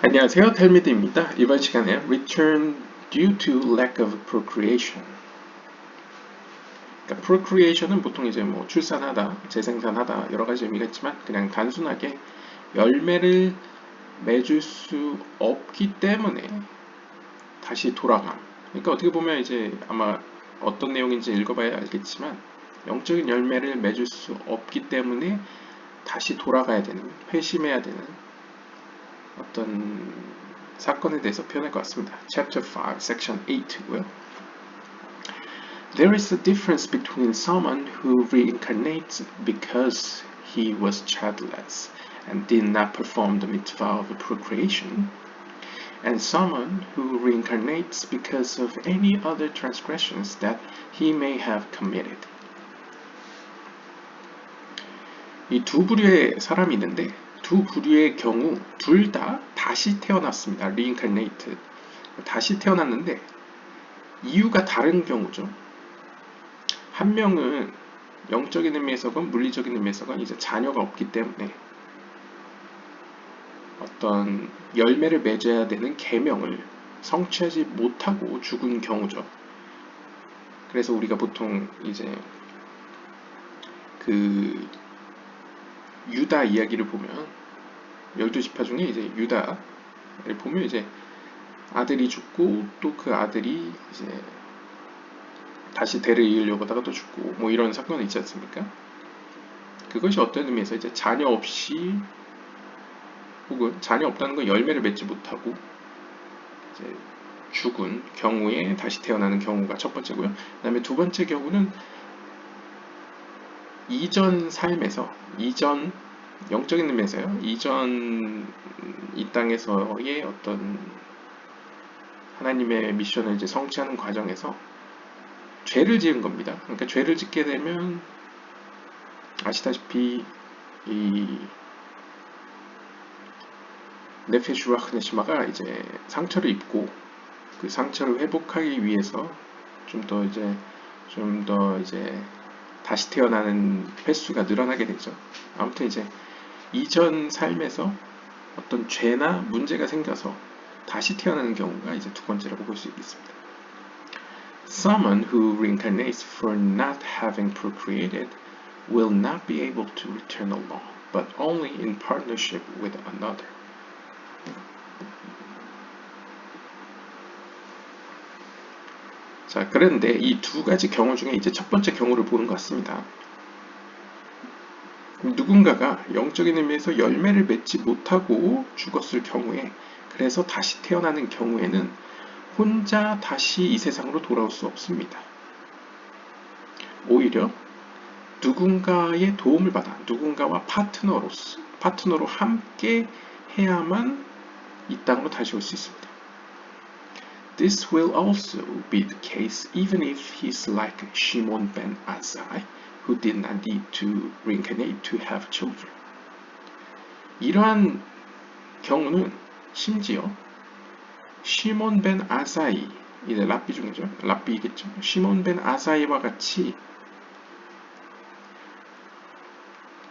안녕하세요, 텔미드입니다. 이번 시간에 Return due to lack of procreation. 그러니까 procreation은 보통 이제 뭐 출산하다, 재생산하다 여러 가지 의미가 있지만 그냥 단순하게 열매를 맺을 수 없기 때문에 다시 돌아감. 그러니까 어떻게 보면 이제 아마 어떤 내용인지 읽어봐야 알겠지만 영적인 열매를 맺을 수 없기 때문에 다시 돌아가야 되는, 회심해야 되는 어떤 사건에 대해서 표현할 것 같습니다. Chapter 5, Section 8고요. There is a difference between someone who reincarnates because he was childless and did not perform the mitzvah of procreation, and someone who reincarnates because of any other transgressions that he may have committed. 이 두 부류의 사람이 있는데 두 부류의 경우 둘 다 다시 태어났습니다. reincarnate. 다시 태어났는데 이유가 다른 경우죠. 한 명은 영적인 의미에서건 물리적인 의미에서건 이제 자녀가 없기 때문에 어떤 열매를 맺어야 되는 계명을 성취하지 못하고 죽은 경우죠. 그래서 우리가 보통 이제 그 유다 이야기를 보면 12지파 중에 이제 유다를 보면 이제 아들이 죽고 또 그 아들이 이제 다시 대를 이으려고 하다가 또 죽고 뭐 이런 사건이 있지 않습니까? 그것이 어떤 의미에서 이제 자녀 없이 혹은 자녀 없다는 건 열매를 맺지 못하고 이제 죽은 경우에 다시 태어나는 경우가 첫 번째고요. 그 다음에 두 번째 경우는 이전 삶에서 이전 영적인 의미에서요. 이전 이 땅에서의 어떤 하나님의 미션을 이제 성취하는 과정에서 죄를 지은 겁니다. 그러니까 죄를 짓게 되면 아시다시피 이 네페슈 라크네시마가 이제 상처를 입고 그 상처를 회복하기 위해서 좀 더 이제 다시 태어나는 횟수가 늘어나게 되죠. 아무튼 이제 이전 삶에서 어떤 죄나 문제가 생겨서 다시 태어나는 경우가 이제 두 번째라고 볼 수 있겠습니다. Someone who reincarnates for not having procreated will not be able to return alone, but only in partnership with another. 자, 그런데 이 두 가지 경우 중에 이제 첫 번째 경우를 보는 것 같습니다. 누군가가 영적인 의미에서 열매를 맺지 못하고 죽었을 경우에, 그래서 다시 태어나는 경우에는 혼자 다시 이 세상으로 돌아올 수 없습니다. 오히려 누군가의 도움을 받아 누군가와 파트너로 함께 해야만 이 땅으로 다시 올 수 있습니다. This will also be the case even if he's like Shimon ben Azai, who did not need to reincarnate to have children. 이러한 경우는 심지어 시몬 벤 아사이, 이제 랍비 중이죠. 랍비이겠죠. 시몬 벤 아사이와 같이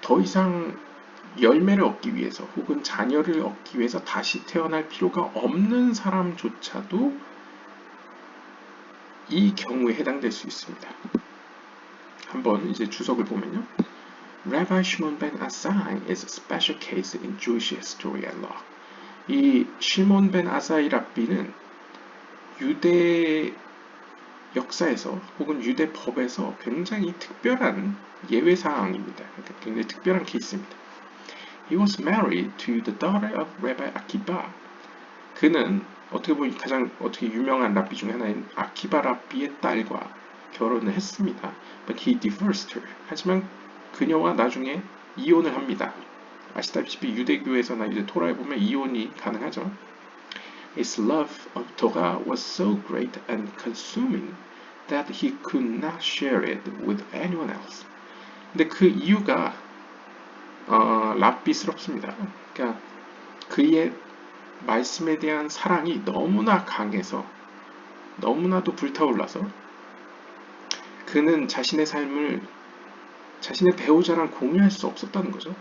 더 이상 열매를 얻기 위해서 혹은 자녀를 얻기 위해서 다시 태어날 필요가 없는 사람조차도 이 경우에 해당될 수 있습니다. 한번 이제 주석을 보면요. Rabbi Shimon ben Asai is a special case in Jewish history and law. 이 시몬 벤 아사이 랍비는 유대 역사에서 혹은 유대 법에서 굉장히 특별한 예외 사항입니다. 그러니까 굉장히 특별한 케이스입니다. He was married to the daughter of Rabbi Akiba. 그는 어떻게 보면 가장 유명한 랍비 중에 하나인 아키바 랍비의 딸과 결혼을 했습니다. But he divorced her. 하지만 그녀와 나중에 이혼을 합니다. 아시다시피 유대교에서나 유대 토라에 보면 이혼이 가능하죠. His love of Torah was so great and consuming that he could not share it with anyone else. 근데 그 이유가 랍비스럽습니다. 그러니까 그의 말씀에 대한 사랑이 너무나 강해서 너무나도 불타올라서 그는 자신의 삶을 자신의 배우자랑 공유할 수 없었다는 거죠.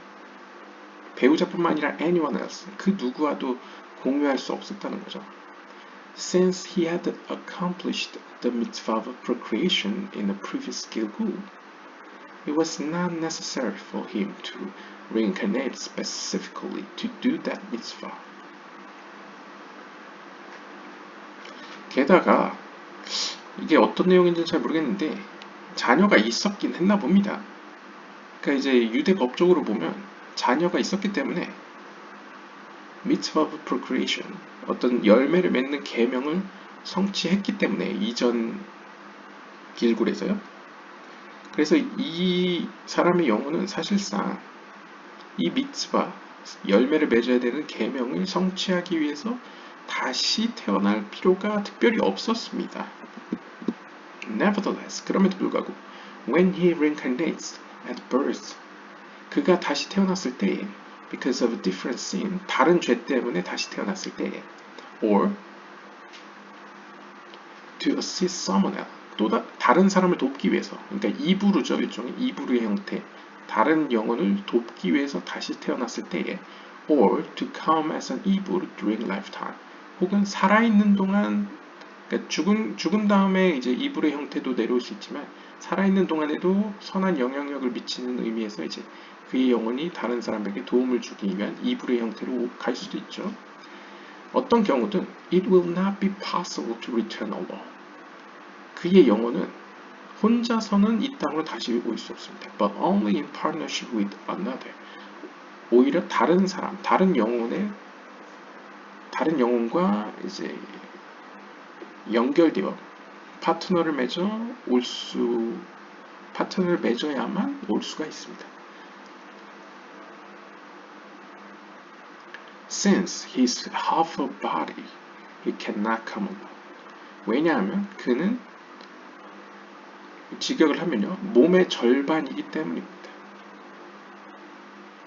배우자뿐만 아니라 anyone else, 그 누구와도 공유할 수 없었다는 거죠. Since he had accomplished the mitzvah of procreation in the previous Gilgul, it was not necessary for him to reincarnate specifically to do that mitzvah. 게다가 이게 어떤 내용인지는 잘 모르겠는데 자녀가 있었긴 했나 봅니다. 그러니까 이제 유대 법적으로 보면 자녀가 있었기 때문에 mitzvah of procreation, 어떤 열매를 맺는 계명을 성취했기 때문에 이전 길굴에서요. 그래서 이 사람의 영혼은 사실상 이 미tzvah, 열매를 맺어야 되는 계명을 성취하기 위해서 다시 태어날 필요가 특별히 없었습니다. Nevertheless, 그럼에도 불구하고 when he reincarnates at birth, 그가 다시 태어났을 때에 because of a different sin, 다른 죄 때문에 다시 태어났을 때에 or to assist someone else, 또 다른 사람을 돕기 위해서, 그러니까 이브루죠. 일종의 이브루의 형태, 다른 영혼을 돕기 위해서 다시 태어났을 때에 or to come as an 이브루 during lifetime, 혹은 살아있는 동안, 그러니까 죽음 다음에 이제 이브루의 형태도 내려올 수 있지만 살아있는 동안에도 선한 영향력을 미치는 의미에서 이제 그의 영혼이 다른 사람에게 도움을 주기 위한 이브루의 형태로 갈 수도 있죠. 어떤 경우든 it will not be possible to return alone. 그의 영혼은 혼자서는 이 땅으로 다시 올 수 없습니다. But only in partnership with another. 오히려 다른 사람, 다른 영혼과 이제 연결되어 파트너를 맺어야만 올 수가 있습니다. Since he's half a body, he cannot come alone. 왜냐하면 그는 직역을 하면요, 몸의 절반이기 때문입니다.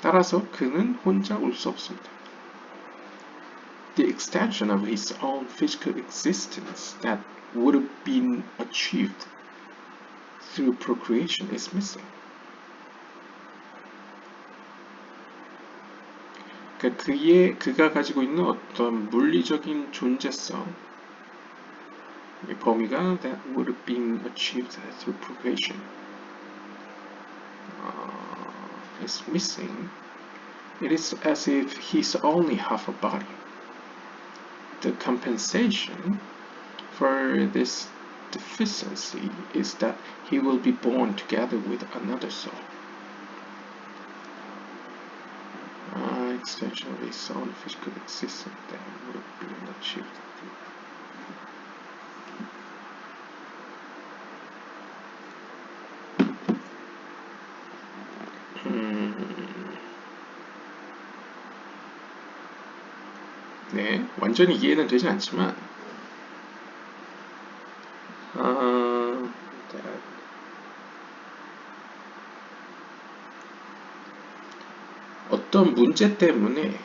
따라서 그는 혼자 올 수 없습니다. The extension of his own physical existence that would have been achieved through procreation is missing. 그러니까 그가 가지고 있는 어떤 물리적인 존재성, 범위가 that would have been achieved through procreation is missing. It is as if he's only half a body. The compensation for this deficiency is that he will be born together with another soul. Extension of his own physical existence that would have been achieved. 네, 완전히 이해는 되지 않지만 어떤 문제 때문에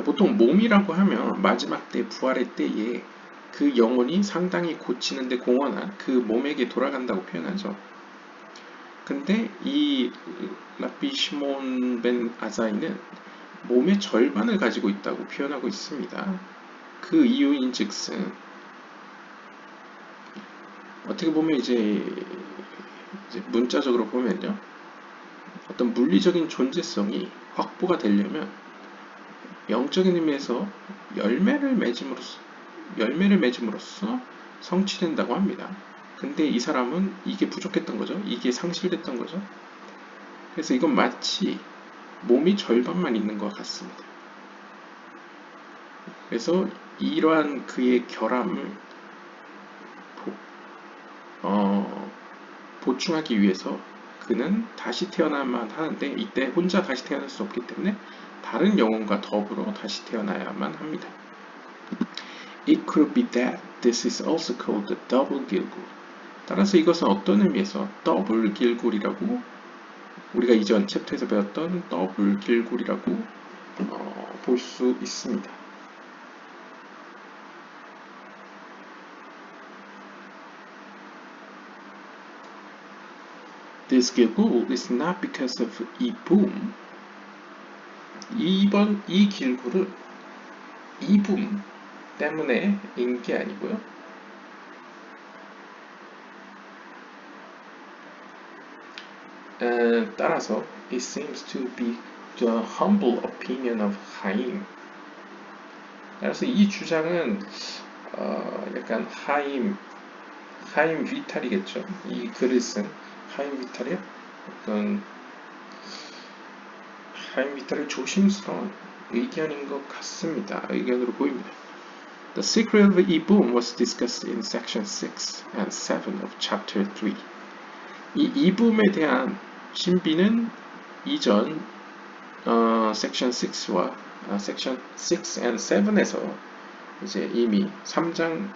보통 몸이라고 하면 마지막 때 부활의 때에 그 영혼이 상당히 고치는데 공헌한 그 몸에게 돌아간다고 표현하죠. 근데 이 라비 시몬 벤 아사이는 몸의 절반을 가지고 있다고 표현하고 있습니다. 그 이유인 즉슨 어떻게 보면 이제 문자적으로 보면요, 어떤 물리적인 존재성이 확보가 되려면 영적인 의미에서 열매를 맺음으로써 성취된다고 합니다. 근데 이 사람은 이게 부족했던 거죠. 이게 상실됐던 거죠. 그래서 이건 마치 몸이 절반만 있는 것 같습니다. 그래서 이러한 그의 결함을 보충하기 위해서 그는 다시 태어나야만 하는데 이때 혼자 다시 태어날 수 없기 때문에 다른 영혼과 더불어 다시 태어나야만 합니다. It could be that this is also called the double gilgul. 따라서 이것은 어떤 의미에서 더블 길굴이라고, 우리가 이전 챕터에서 배웠던 더블 길굴이라고 볼 수 있습니다. this gilgul is not because of 이 boom. 이 길굴은 이 boom 때문에 인 게 아니고요. 따라서 it seems to be the humble opinion of 하임. 따라서 이 주장은 약간 하임 비탈이겠죠. 이 글을 쓴 하임 비탈이요. 어떤 하임 비탈의 조심스러운 의견인 것 같습니다. 의견으로 보입니다. The secret of 이 boom was discussed in section 6 and 7 of chapter 3. 이 boom에 대한 신비는 이전 section 6와 section 6 and 7에서 이제 이미 3장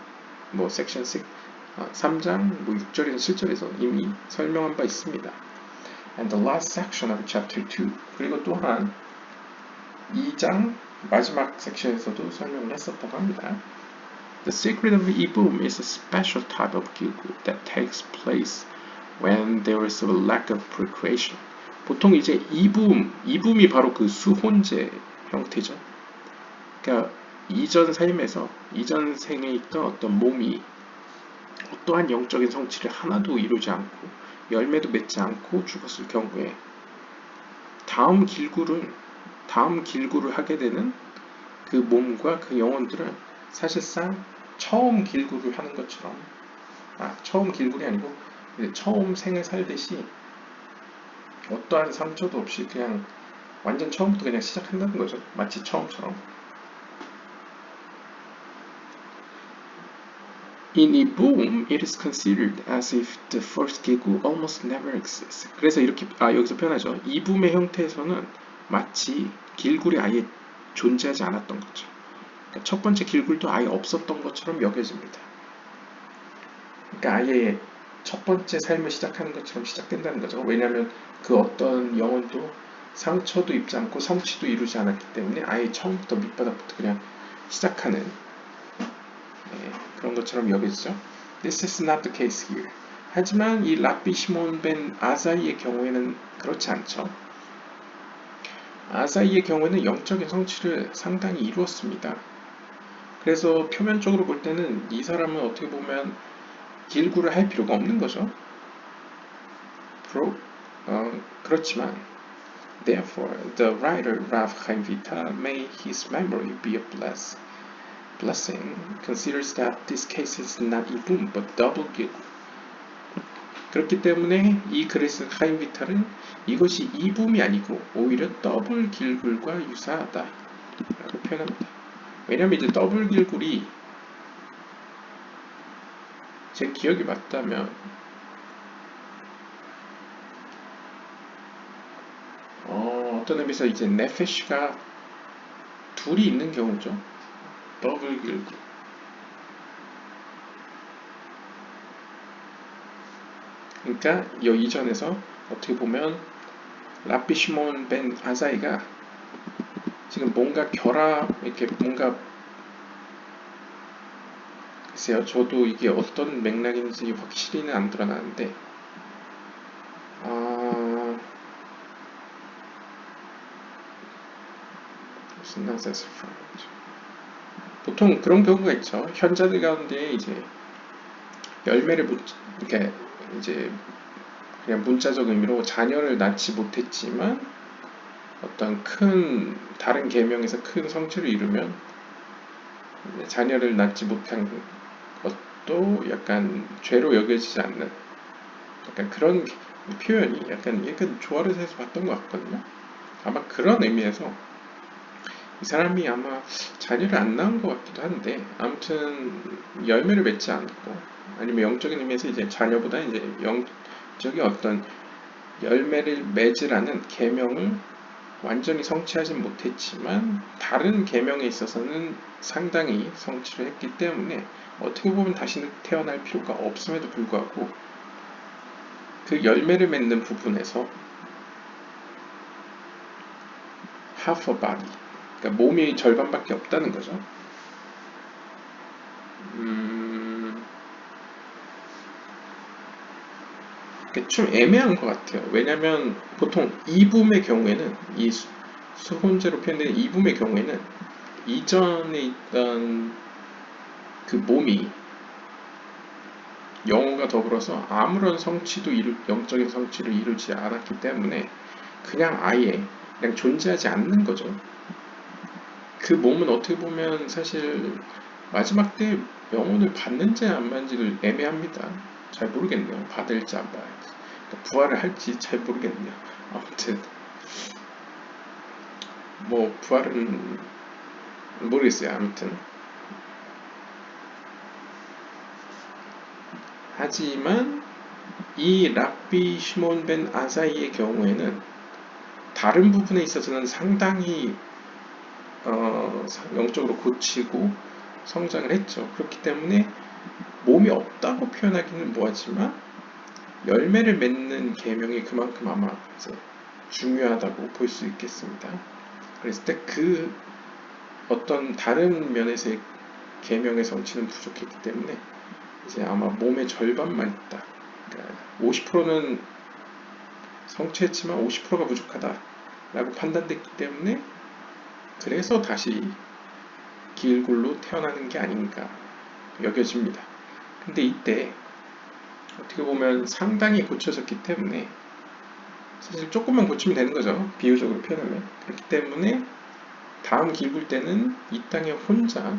뭐 section 6 3장 뭐 6절에서 7절에서 이미 설명한 바 있습니다. And the last section of chapter 2 그리고 또한 2장 마지막 섹션에서도 설명을 했었다고 합니다. The secret of 이 boom is a special type of gilgul that takes place when there is a lack of procreation. 보통 이제 이붐이 바로 그 수혼제 형태죠. 그러니까 이전 삶에서 이전 생에 있던 어떤 몸이 어떠한 영적인 성취를 하나도 이루지 않고 열매도 맺지 않고 죽었을 경우에 다음 길굴을 하게 되는 그 몸과 그 영혼들은 사실상 처음 길굴을 하는 것처럼 처음 길굴이 아니고 처음 생을 살듯이 어떠한 상처도 없이 그냥 완전 처음부터 그냥 시작한다는 거죠. 마치 처음처럼. In 이 boom, it is considered as if the first gilgul almost never exists. 그래서 이렇게 여기서 표현하죠. 이 boom의 형태에서는 마치 길굴이 아예 존재하지 않았던 거죠. 그러니까 첫 번째 길굴도 아예 없었던 것처럼 여겨집니다. 그러니까 아예 첫 번째 삶을 시작하는 것처럼 시작된다는 거죠. 왜냐하면 그 어떤 영혼도 상처도 입지 않고 성취도 이루지 않았기 때문에 아예 처음부터 밑바닥부터 그냥 시작하는 그런 것처럼 여겨지죠. This is not the case here. 하지만 이 라비 시몬 벤 아사이의 경우에는 그렇지 않죠. 아사이의 경우에는 영적인 성취를 상당히 이루었습니다. 그래서 표면적으로 볼 때는 이 사람은 어떻게 보면 길구를 할 필요가 없는 거죠. 그렇지만 Therefore, the writer Rav Chaim Vital, may his memory be a blessing, considers that this case is not ibum but double gilgul. 그렇기 때문에 이 글을 쓴 하임 비탈은 이것이 이붐이 아니고 오히려 더블 길굴과 유사하다 라고 표현합니다. 왜냐하면 이제 더블 길굴이 제 기억이 맞다면 어떤 의미에서 이제 네페시가 둘이 있는 경우죠. 더블 길굴. 그러니까 이 이전에서 어떻게 보면 라비 시몬 벤 아사이가 지금 뭔가 이렇게 뭔가 글쎄요, 저도 이게 어떤 맥락인지 확실히는 안 드러나는데 무슨 nonsense 보통 그런 경우가 있죠. 현자들 가운데 이제 열매를 이렇게 이제 그냥 문자적 의미로 자녀를 낳지 못했지만 어떤 큰 다른 계명에서 큰 성취를 이루면 자녀를 낳지 못한 것도 약간 죄로 여겨지지 않는 약간 그런 표현이 약간 조아르에서 봤던 것 같거든요. 아마 그런 의미에서 이 사람이 아마 자녀를 안 낳은 것 같기도 한데 아무튼 열매를 맺지 않고 아니면 영적인 의미에서 이제 자녀보다 이제 영적인 어떤 열매를 맺으라는 계명을 완전히 성취하진 못했지만 다른 계명에 있어서는 상당히 성취를 했기 때문에 어떻게 보면 다시 태어날 필요가 없음에도 불구하고 그 열매를 맺는 부분에서 half a body, 그러니까 몸이 절반밖에 없다는 거죠. 좀 애매한 것 같아요. 왜냐면 보통 이붐의 경우에는 이 수혼제로 표현되는 이붐의 경우에는 이전에 있던 그 몸이 영혼과 더불어서 아무런 영적인 성취를 이루지 않았기 때문에 그냥 아예 그냥 존재하지 않는 거죠. 그 몸은 어떻게 보면 사실 마지막 때 영혼을 받는지 안 받는지를 애매합니다. 잘 모르겠네요. 받을지 안 받을지. 그러니까 부활을 할지 잘 모르겠네요. 아무튼 뭐 부활은 모르겠어요. 아무튼 하지만 이 랍비 시몬 벤 아사이의 경우에는 다른 부분에 있어서는 상당히 영적으로 고치고 성장을 했죠. 그렇기 때문에 몸이 없다고 표현하기는 뭐하지만 열매를 맺는 계명이 그만큼 아마 이제 중요하다고 볼 수 있겠습니다. 그랬을 때 그 어떤 다른 면에서의 계명의 성취는 부족했기 때문에 이제 아마 몸의 절반만 있다. 그러니까 50%는 성취했지만 50%가 부족하다라고 판단됐기 때문에 그래서 다시 길굴로 태어나는 게 아닌가 여겨집니다. 근데 이때 어떻게 보면 상당히 고쳐졌기 때문에 사실 조금만 고치면 되는 거죠. 비유적으로 표현하면. 그렇기 때문에 다음 길굴 때는 이 땅에 혼자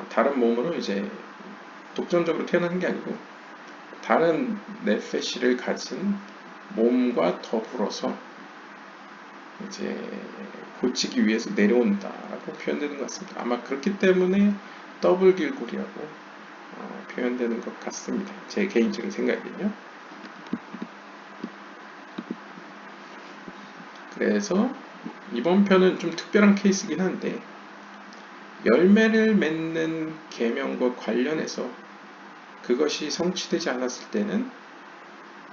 다른 몸으로 이제 독점적으로 태어나는 게 아니고 다른 네페시를 가진 몸과 더불어서 이제 고치기 위해서 내려온다라고 표현되는 것 같습니다. 아마 그렇기 때문에 더블 길골이라고 표현되는 것 같습니다. 제 개인적인 생각이군요. 그래서 이번 편은 좀 특별한 케이스긴 한데 열매를 맺는 계명과 관련해서 그것이 성취되지 않았을 때는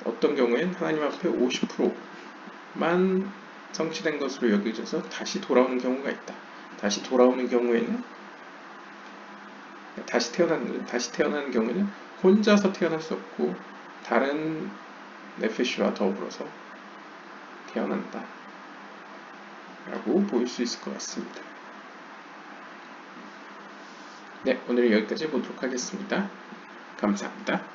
어떤 경우엔 하나님 앞에 50%만 성취된 것으로 여겨져서 다시 돌아오는 경우가 있다. 다시 돌아오는 경우에는 다시 태어나는 경우에는 혼자서 태어날 수 없고 다른 네페시와 더불어서 태어난다 라고 보일 수 있을 것 같습니다. 네, 오늘 여기까지 보도록 하겠습니다. 감사합니다.